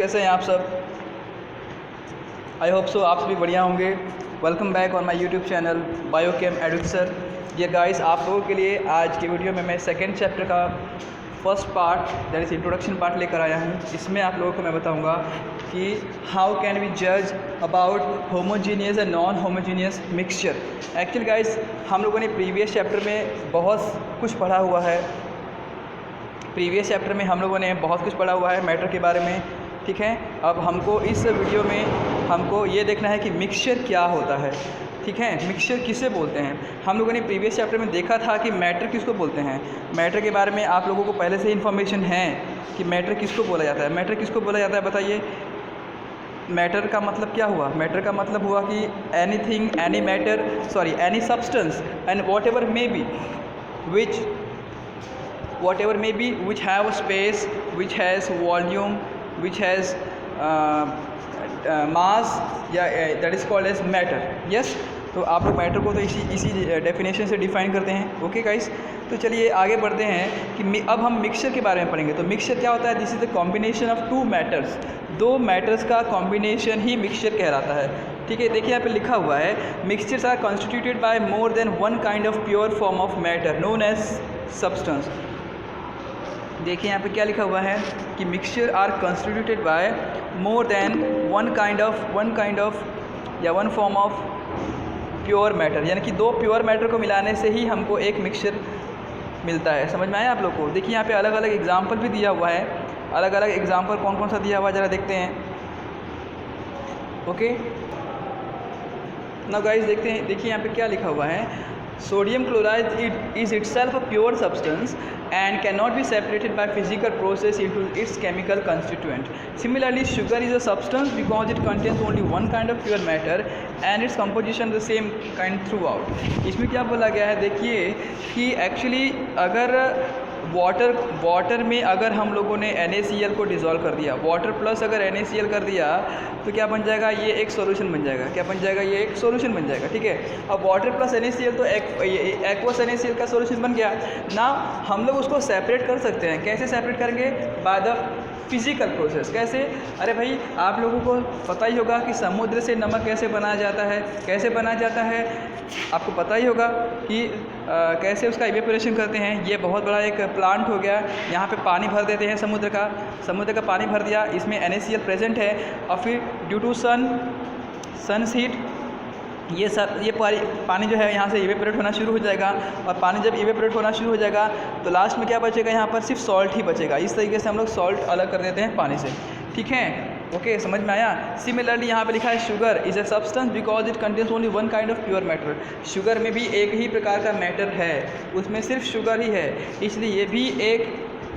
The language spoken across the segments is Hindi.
कैसे हैं आप सब? आई होप सो आप सभी बढ़िया होंगे। Welcome back on my YouTube channel Biochem Eduxer. ये गाइस, आप लोगों के लिए आज के वीडियो में मैं सेकेंड चैप्टर का first part that is introduction part लेकर आया हूँ। इसमें आप लोगों को मैं बताऊँगा कि हाउ कैन वी जज about homogeneous and non homogeneous mixture. Actually guys, हम लोगों ने प्रीवियस चैप्टर में बहुत कुछ पढ़ा हुआ है। प्रीवियस चैप्टर में हम लोगों ने बहुत कुछ पढ़ा हुआ है मैटर के बारे में, ठीक है। अब हमको इस वीडियो में हमको ये देखना है कि मिक्सचर क्या होता है, ठीक है। मिक्सचर किसे बोलते हैं? हम लोगों ने प्रीवियस चैप्टर में देखा था कि मैटर किसको बोलते हैं। मैटर के बारे में आप लोगों को पहले से इन्फॉर्मेशन है कि मैटर किसको बोला जाता है। मैटर किसको बोला जाता है बताइए? मैटर का मतलब क्या हुआ? मैटर का मतलब हुआ कि anything, any matter, sorry any substance and whatever may be which have a space, which has volume, which has mass, या that is called as matter. Yes, तो आप लोग मैटर को तो इसी डेफिनेशन से डिफाइन करते हैं। ओके गाइस, तो चलिए आगे बढ़ते हैं कि अब हम मिक्सचर के बारे में पढ़ेंगे। तो मिक्सचर क्या होता है? This is the combination of two matters. दो मैटर्स का कॉम्बिनेशन ही मिक्सचर कहलाता है, ठीक है। देखिए यहाँ पे लिखा हुआ है, mixtures are constituted by more than one kind of pure form of matter known as substance. देखिए यहाँ पे क्या लिखा हुआ है कि mixture are constituted by more than one kind of या one form of pure matter, यानी कि दो प्योर मैटर को मिलाने से ही हमको एक मिक्सचर मिलता है। समझ में आया आप लोग को? देखिए यहाँ पे अलग अलग एग्जाम्पल भी दिया हुआ है। अलग अलग एग्जाम्पल कौन कौन सा दिया हुआ है ज़रा देखते हैं। ओके, नाउ गाइस देखते हैं। देखिए यहाँ पे क्या लिखा हुआ है, sodium chloride is itself a pure substance and cannot be separated by physical process into its chemical constituent. Similarly, sugar is a substance because it contains only one kind of pure matter and its composition the same kind throughout. इसमें क्या बोला गया है? देखिए कि एक्चुअली अगर वाटर में अगर हम लोगों ने NaCl को डिज़ोल्व कर दिया, वाटर प्लस अगर NaCl कर दिया तो क्या बन जाएगा? ये एक सॉल्यूशन बन जाएगा। क्या बन जाएगा? ये एक सॉल्यूशन बन जाएगा, ठीक है। अब वाटर प्लस NaCl तो एक्वस NaCl का सॉल्यूशन बन गया ना। हम लोग उसको सेपरेट कर सकते हैं। कैसे सेपरेट करेंगे? By the physical process. कैसे? अरे भाई, आप लोगों को पता ही होगा कि समुद्र से नमक कैसे बनाया जाता है। कैसे बनाया जाता है आपको पता ही होगा कि कैसे उसका इवेपोरेशन करते हैं। ये बहुत बड़ा एक प्लांट हो गया। यहाँ पे पानी भर देते हैं समुद्र का पानी भर दिया, इसमें NaCl प्रेजेंट है और फिर ड्यू टू सन हीट ये पानी जो है यहाँ से इवेपोरेट होना शुरू हो जाएगा। और पानी जब इवेपोरेट होना शुरू हो जाएगा तो लास्ट में क्या बचेगा? यहाँ पर सिर्फ सॉल्ट ही बचेगा। इस तरीके से हम लोग सॉल्ट अलग कर देते हैं पानी से, ठीक है। ओके, समझ में आया? सिमिलरली यहाँ पे लिखा है, sugar is a substance because it contains only one kind of pure matter. Sugar में भी एक ही प्रकार का मैटर है, उसमें सिर्फ शुगर ही है, इसलिए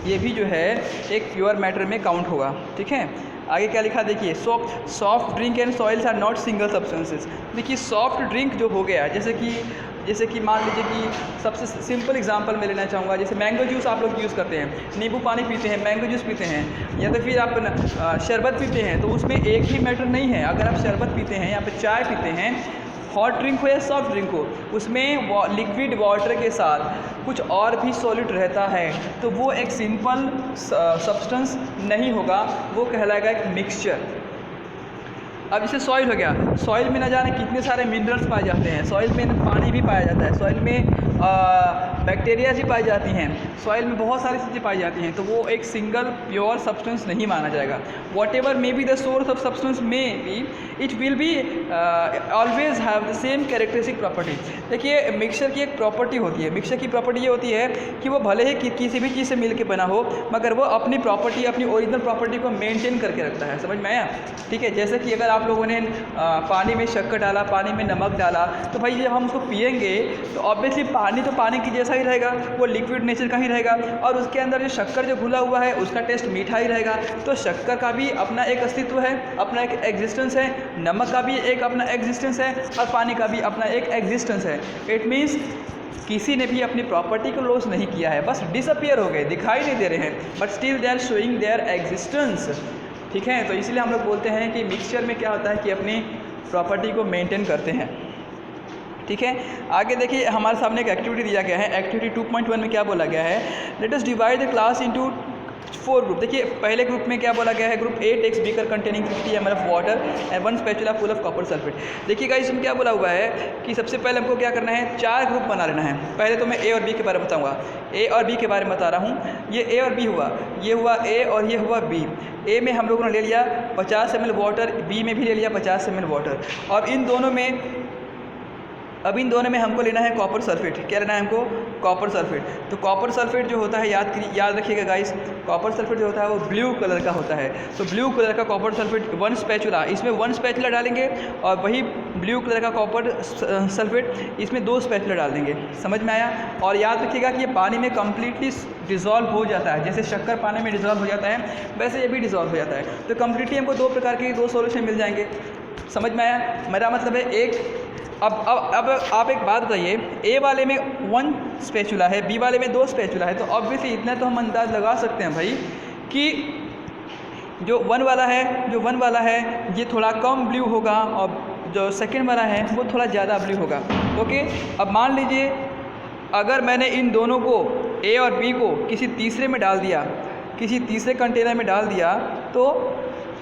ये भी जो है एक प्योर मैटर में काउंट होगा, ठीक है। आगे क्या लिखा देखिए, soft drink and soils are not single substances. देखिए सॉफ्ट ड्रिंक जो हो गया, जैसे कि मान लीजिए कि सबसे सिंपल एग्जांपल मैं लेना चाहूँगा, जैसे मैंगो जूस आप लोग यूज़ करते हैं, नींबू पानी पीते हैं, मैंगो जूस पीते हैं, या तो फिर आप शरबत पीते हैं, तो उसमें एक ही मैटर नहीं है। अगर आप शरबत पीते हैं या फिर चाय पीते हैं, हॉट ड्रिंक हो या सॉफ्ट ड्रिंक हो, उसमें लिक्विड वाटर के साथ कुछ और भी सॉलिड रहता है, तो वो एक सिंपल सब्सटेंस नहीं होगा, वो कहलाएगा एक मिक्सचर। अब जैसे सॉइल हो गया, सॉइल में न जाने कितने सारे मिनरल्स पाए जाते हैं, सॉइल में पानी भी पाया जाता है, सॉइल में बैक्टीरिया भी पाई जाती हैं, सॉइल में बहुत सारी चीज़ें पाई जाती हैं, तो वो एक सिंगल प्योर सब्सटेंस नहीं माना जाएगा। What ever may be the source of substance may be, it will be always have the same characteristic property. देखिए मिक्सचर की एक प्रॉपर्टी होती है, मिक्सचर की प्रॉपर्टी ये होती है कि वो भले ही किसी भी चीज़ से मिल के बना हो, मगर वो अपनी प्रॉपर्टी, अपनी ओरिजिनल प्रॉपर्टी को मेनटेन करके रखता है। समझ में आया? ठीक है। जैसे कि अगर आप लोगों ने पानी में शक्कर डाला, पानी में नमक डाला, तो भाई जब हम उसको पिएंगे तो ऑब्वियसली पानी तो पानी की जैसा ही रहेगा, वो लिक्विड नेचर का ही रहेगा, और उसके अंदर जो शक्कर जो घुला हुआ है उसका टेस्ट मीठा ही रहेगा। तो शक्कर का भी अपना एक अस्तित्व है, अपना एक एग्जिस्टेंस है, नमक का भी एक अपना एग्जिस्टेंस है, और पानी का भी अपना एक एग्जिस्टेंस है। इट मीन्स किसी ने भी अपनी प्रॉपर्टी को लॉस नहीं किया है, बस डिसअपियर हो गए, दिखाई नहीं दे रहे हैं, but still they are showing their existence, ठीक है। तो इसलिए हम लोग बोलते हैं कि मिक्सचर में क्या होता है कि अपनी प्रॉपर्टी को मेंटेन करते हैं, ठीक है। आगे देखिए हमारे सामने एक एक्टिविटी दिया गया है। एक्टिविटी 2.1 में क्या बोला गया है, let us divide the class into 4 group. देखिए पहले ग्रुप में क्या बोला गया है, group A takes beaker containing 50 ml of water and 1 spatula full of copper sulphate. देखिएगा इसमें क्या बोला हुआ है कि सबसे पहले हमको क्या करना है, 4 ग्रुप बना लेना है। पहले तो मैं ए और बी के बारे में बताऊंगा, ए और बी के बारे में बता रहा हूँ। ये ए और बी हुआ, ये हुआ ए और ये हुआ बी। ए में हम लोगों ने ले लिया 50 ml वाटर, बी में भी ले लिया 50 ml वाटर। अब इन दोनों में हमको लेना है कॉपर सल्फेट। क्या लेना है हमको, कॉपर सल्फेट। तो कॉपर सल्फेट जो होता है याद रखिएगा गाइस, कॉपर सल्फेट जो होता है वो ब्लू कलर का होता है। तो ब्लू कलर का कॉपर सल्फेट 1 स्पैचुला, इसमें 1 स्पैचुला डालेंगे और वही ब्लू कलर का कॉपर सल्फेट इसमें 2 स्पैचुला डाल देंगे। समझ में आया। और याद रखिएगा कि ये पानी में कम्प्लीटली डिज़ोल्व हो जाता है, जैसे शक्कर पानी में डिज़ोल्व हो जाता है वैसे ये भी डिज़ोल्व हो जाता है। तो कम्प्लीटली हमको 2 प्रकार के 2 सॉल्यूशन मिल जाएंगे। समझ में आया। मेरा मतलब है एक अब आप एक बात बताइए, ए वाले में 1 स्पैचुला है, बी वाले में 2 स्पैचुला है, तो ऑब्वियसली इतना तो हम अंदाज़ लगा सकते हैं भाई कि जो 1 वाला है ये थोड़ा कम ब्लू होगा और जो सेकंड वाला है वो थोड़ा ज़्यादा ब्लू होगा। ओके, अब मान लीजिए अगर मैंने इन दोनों को ए और बी को किसी तीसरे में डाल दिया, किसी तीसरे कंटेनर में डाल दिया, तो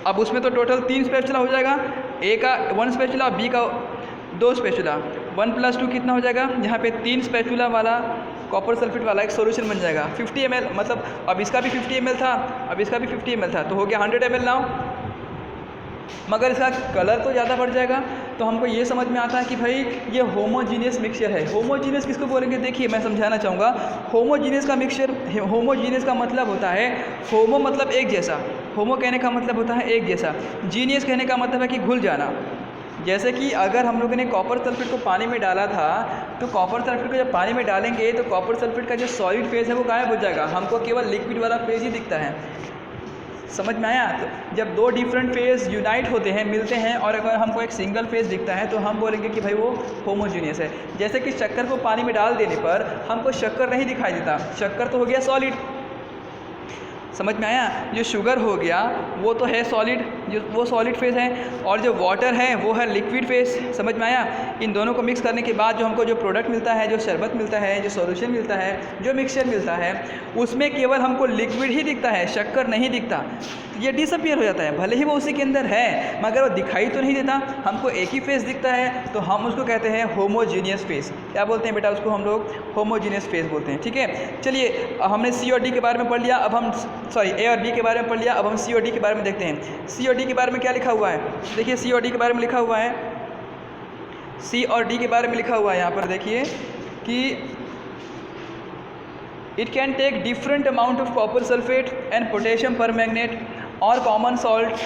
अब उसमें तो टोटल 3 स्पैचुला हो जाएगा। ए का 1 स्पैचुला, बी का 2 स्पैचुला, 1 + 2 कितना हो जाएगा, यहाँ पे 3 स्पैचुला वाला कॉपर सल्फेट वाला एक सॉल्यूशन बन जाएगा 50 ml। मतलब अब इसका भी 50 ml था, अब इसका भी 50 ml था, तो हो गया 100 ml नाउ। मगर इसका कलर तो ज़्यादा बढ़ जाएगा। तो हमको ये समझ में आता है कि भाई ये होमोजीनियस मिक्सचर है। होमोजीनियस किसको बोलेंगे, देखिए मैं समझाना चाहूँगा। होमोजीनियस का मिक्सचर, होमोजीनियस का मतलब होता है, होमो मतलब एक जैसा, होमो कहने का मतलब होता है एक जैसा, जीनियस कहने का मतलब है कि घुल जाना। जैसे कि अगर हम लोगों ने कॉपर सल्फेट को पानी में डाला था, तो कॉपर सल्फेट को जब पानी में डालेंगे तो कॉपर सल्फेट का जो सॉलिड फेज है वो गायब हो जाएगा, हमको केवल लिक्विड वाला फेज ही दिखता है। समझ में आया। तो जब 2 डिफरेंट फेज यूनाइट होते हैं, मिलते हैं, और अगर हमको एक सिंगल फेज दिखता है तो हम बोलेंगे कि भाई वो होमोजीनियस है। जैसे कि शक्कर को पानी में डाल देने पर हमको शक्कर नहीं दिखाई देता, शक्कर तो हो गया सॉलिड। समझ में आया। जो शुगर हो गया वो तो है सॉलिड, वो सॉलिड फेज है, और जो वाटर है वो है लिक्विड फेज। समझ में आया। इन दोनों को मिक्स करने के बाद जो हमको जो प्रोडक्ट मिलता है, जो शरबत मिलता है, जो सॉल्यूशन मिलता है, जो मिक्सचर मिलता है, उसमें केवल हमको लिक्विड ही दिखता है, शक्कर नहीं दिखता। ये डिसअपियर हो जाता है, भले ही वो उसी के अंदर है मगर वो दिखाई तो नहीं देता, हमको एक ही फेस दिखता है, तो हम उसको कहते हैं होमोजीनियस फेस। क्या बोलते हैं बेटा उसको, हम लोग होमोजीनियस फेस बोलते हैं। ठीक है, चलिए हमने सी और डी के बारे में पढ़ लिया, अब हम ए और बी के बारे में पढ़ लिया, अब हम सी और डी के बारे में देखते हैं। सी और डी के बारे में क्या लिखा हुआ है, देखिए सी और डी के बारे में लिखा हुआ है, सी और डी के बारे में लिखा हुआ है यहाँ पर देखिए कि it can take different amount of copper sulfate and potassium permanganate or common salt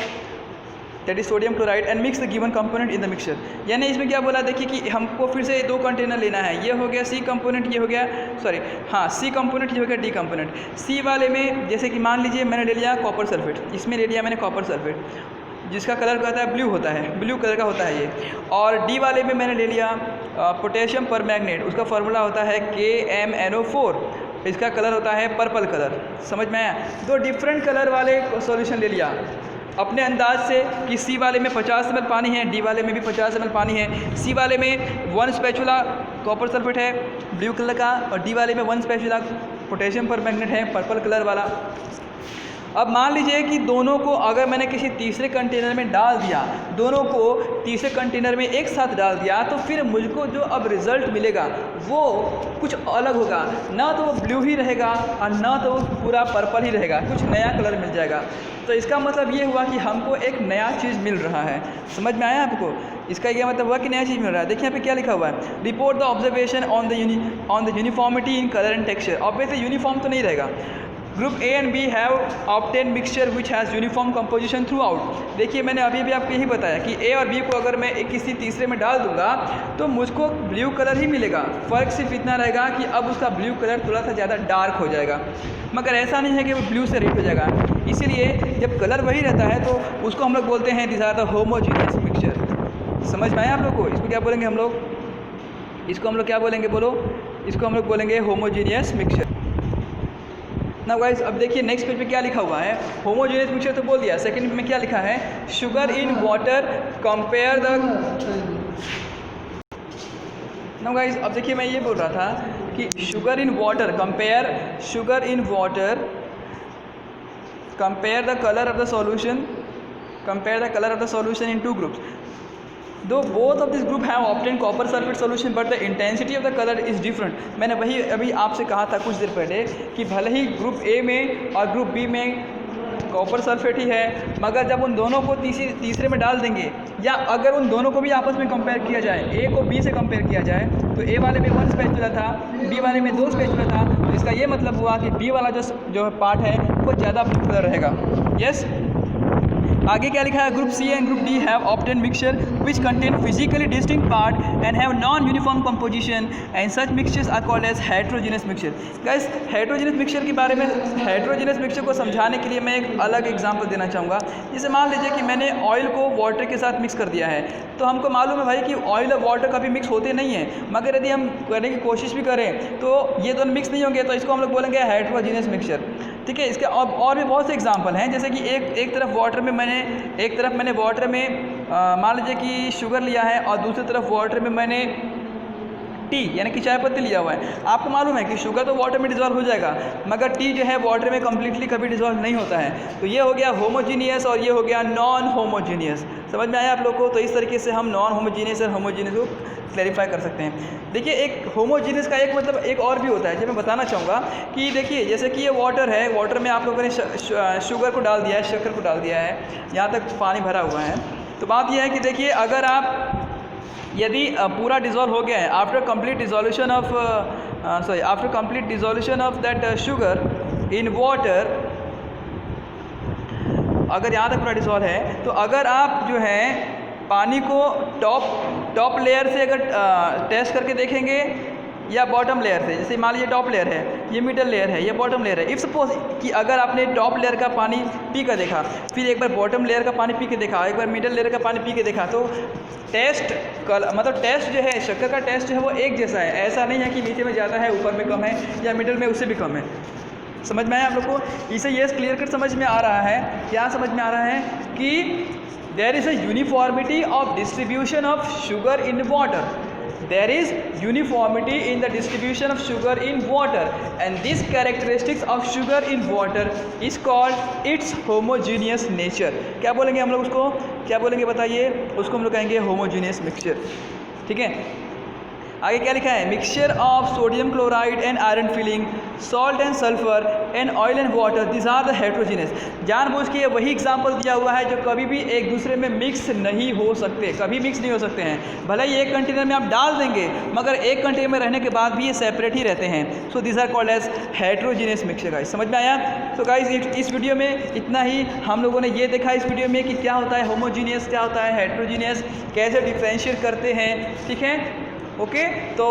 that is sodium chloride and mix the given component in the mixture। यानी इसमें क्या बोला, देखिए कि हमको फिर से 2 कंटेनर लेना है, ये हो गया सी कंपोनेंट, ये हो गया सी कंपोनेंट, ये हो गया डी कंपोनेंट। सी वाले में जैसे कि मान लीजिए मैंने ले लिया कॉपर सल्फेट, इसमें ले लिया मैंने कॉपर सल्फेट जिसका कलर कहता है ब्लू होता है, ब्लू कलर का होता है ये। और डी वाले में मैंने ले लिया पोटेशियम परमैंगनेट, उसका फार्मूला होता है KMnO4, इसका कलर होता है पर्पल कलर। समझ में आया। 2 डिफरेंट कलर वाले सॉल्यूशन ले लिया अपने अंदाज से कि सी वाले में 50 ml पानी है, डी वाले में भी 50 ml पानी है। सी वाले में 1 स्पैचुला कॉपर सल्फेट है ब्लू कलर का, और डी वाले में 1 स्पैचुला पोटेशियम परमैंगनेट है पर्पल कलर वाला। अब मान लीजिए कि दोनों को अगर मैंने किसी तीसरे कंटेनर में डाल दिया, दोनों को तीसरे कंटेनर में एक साथ डाल दिया, तो फिर मुझको जो अब रिज़ल्ट मिलेगा वो कुछ अलग होगा, ना तो वो ब्लू ही रहेगा और ना तो वो पूरा पर्पल ही रहेगा, कुछ नया कलर मिल जाएगा। तो इसका मतलब ये हुआ कि हमको एक नया चीज़ मिल रहा है। समझ में आया आपको। इसका ये मतलब हुआ कि नया चीज़ मिल रहा है। देखिए यहाँ पे क्या लिखा हुआ है, report the observation on the uniformity in colour and texture. Obviously uniform तो नहीं रहेगा। Group A and B have obtain mixture which has uniform composition throughout. देखिए मैंने अभी भी आपको यही बताया कि ए और बी को अगर मैं किसी तीसरे में डाल दूंगा तो मुझको ब्लू कलर ही मिलेगा। फ़र्क सिर्फ इतना रहेगा कि अब उसका ब्लू कलर थोड़ा सा ज़्यादा डार्क हो जाएगा, मगर ऐसा नहीं है कि वो ब्लू से रेड हो जाएगा। इसीलिए जब कलर वही रहता है तो उसको हम लोग बोलते हैं this are the homogeneous mixture. समझ में आया आप लोग को। इसको क्या बोलेंगे हम लोग, इसको हम लोग क्या बोलेंगे, बोलो। इसको हम लोग बोलेंगे होमोजीनियस मिक्सचर। ना गाइस अब देखिए नेक्स्ट पेज पे क्या लिखा हुआ है, होमोजेनियस मिक्सचर तो बोल दिया। सेकंड में क्या लिखा है, sugar in water compare the. ना गाइस अब देखिए मैं ये बोल रहा था कि sugar in water compare sugar in water compare the color of the solution in two groups. Though both of this group have obtained copper sulfate solution, but the intensity of the color is different. मैंने वही अभी आपसे कहा था कुछ देर पहले कि भले ही ग्रुप ए में और ग्रुप बी में कॉपर सल्फेट ही है, मगर जब उन दोनों को तीसरे में डाल देंगे, या अगर उन दोनों को भी आपस में कंपेयर किया जाए, ए को बी से कंपेयर किया जाए, तो ए वाले में 1 स्पैचुला था, बी वाले में 2 स्पैचुला था, तो इसका ये मतलब हुआ कि बी वाला जो पार्ट है वो ज़्यादा ब्लू कलर रहेगा. यस. आगे क्या लिखा है? Group C and group D have obtain mixture which contain physically distinct part and have non uniform composition and such mixtures are called as heterogeneous mixture. Guys, heterogeneous mixture के बारे में, हेट्रोजीनियस मिक्सचर को समझाने के लिए मैं एक अलग एग्जांपल देना चाहूँगा. जैसे मान लीजिए कि मैंने ऑयल को वाटर के साथ मिक्स कर दिया है, तो हमको मालूम है भाई कि ऑयल और वाटर कभी मिक्स होते नहीं हैं, मगर यदि हम करने की कोशिश भी करें तो ये दोनों मिक्स नहीं होंगे, तो इसको हम लोग बोलेंगे हेट्रोजीनियस मिक्सचर. ठीक है. इसके और भी बहुत से एग्जांपल हैं. जैसे कि एक तरफ मैंने वाटर में मान लीजिए कि शुगर लिया है और दूसरी तरफ वाटर में मैंने टी यानी कि चाय पत्ती लिया हुआ है. आपको मालूम है कि शुगर तो वाटर में डिज़ोल्व हो जाएगा, मगर टी जो है वाटर में कम्प्लीटली कभी डिज़ोल्व नहीं होता है. तो ये हो गया होमोजीनियस और ये हो गया नॉन होमोजीनियस. समझ में आया आप लोग को? तो इस तरीके से हम नॉन होमोजीनियस और होमोजीनियस को क्लैरिफाई कर सकते हैं. देखिए, एक होमोजीनियस का एक मतलब एक और भी होता है जो मैं बताना चाहूँगा कि देखिए, जैसे कि ये वाटर है, वाटर में आप लोगों ने शुगर को डाल दिया है, शक्कर को डाल दिया है, यहाँ तक पानी भरा हुआ है. तो बात यह है कि देखिए, अगर आप यदि पूरा डिज़ोल्व हो गया है after complete dissolution of that sugar in water, अगर यहाँ तक पूरा डिज़ोल्व है, तो अगर आप जो है पानी को टॉप लेयर से अगर टेस्ट करके देखेंगे या बॉटम लेयर से, जैसे मान लीजिए टॉप लेयर है, ये मिडल लेयर है, ये बॉटम लेयर है. इफ़ सपोज कि अगर आपने टॉप लेयर का पानी पी कर देखा, फिर एक बार बॉटम लेयर का पानी पी के देखा, एक बार मिडल लेयर का पानी पी के देखा, तो टेस्ट जो है, शक्कर का टेस्ट जो है वो एक जैसा है. ऐसा नहीं है कि नीचे में ज़्यादा है, ऊपर में कम है, या मिडल में उससे भी कम है. समझ में आया आप लोग को? इसे ये क्लियर कट समझ में आ रहा है. क्या समझ में आ रहा है कि there is a uniformity of distribution of sugar in water. There is uniformity in the distribution of sugar in water, and this characteristics of sugar in water is called its homogeneous nature. क्या बोलेंगे हम लोग उसको? क्या बोलेंगे बताइए? उसको हम लोग कहेंगे homogeneous mixture. ठीक है. आगे क्या लिखा है? Mixture of sodium chloride and iron filing, salt and sulphur and oil and water, this are the heterogeneous. जानबूझ के वही एग्जांपल दिया हुआ है जो कभी भी एक दूसरे में मिक्स नहीं हो सकते, कभी मिक्स नहीं हो सकते हैं. भले ही एक कंटेनर में आप डाल देंगे, मगर एक कंटेनर में रहने के बाद भी ये सेपरेट ही रहते हैं. So this are called as heterogeneous mixture. Guys, समझ में आया? तो गाइस, इस वीडियो में इतना ही. हम लोगों ने ये देखा इस वीडियो में कि क्या होता है होमोजीनियस, क्या होता है हेट्रोजीनियस, कैसे डिफ्रेंशिएट करते हैं. ठीक है. ओके. तो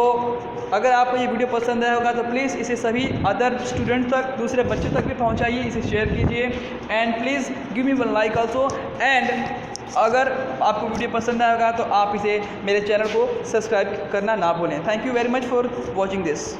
अगर आपको ये वीडियो पसंद आया होगा तो प्लीज़ इसे सभी अदर स्टूडेंट तक, दूसरे बच्चों तक भी पहुंचाइए, इसे शेयर कीजिए, and please give me 1 like also. And अगर आपको वीडियो पसंद आया होगा तो आप इसे मेरे चैनल को सब्सक्राइब करना ना भूलें. Thank you very much for watching this.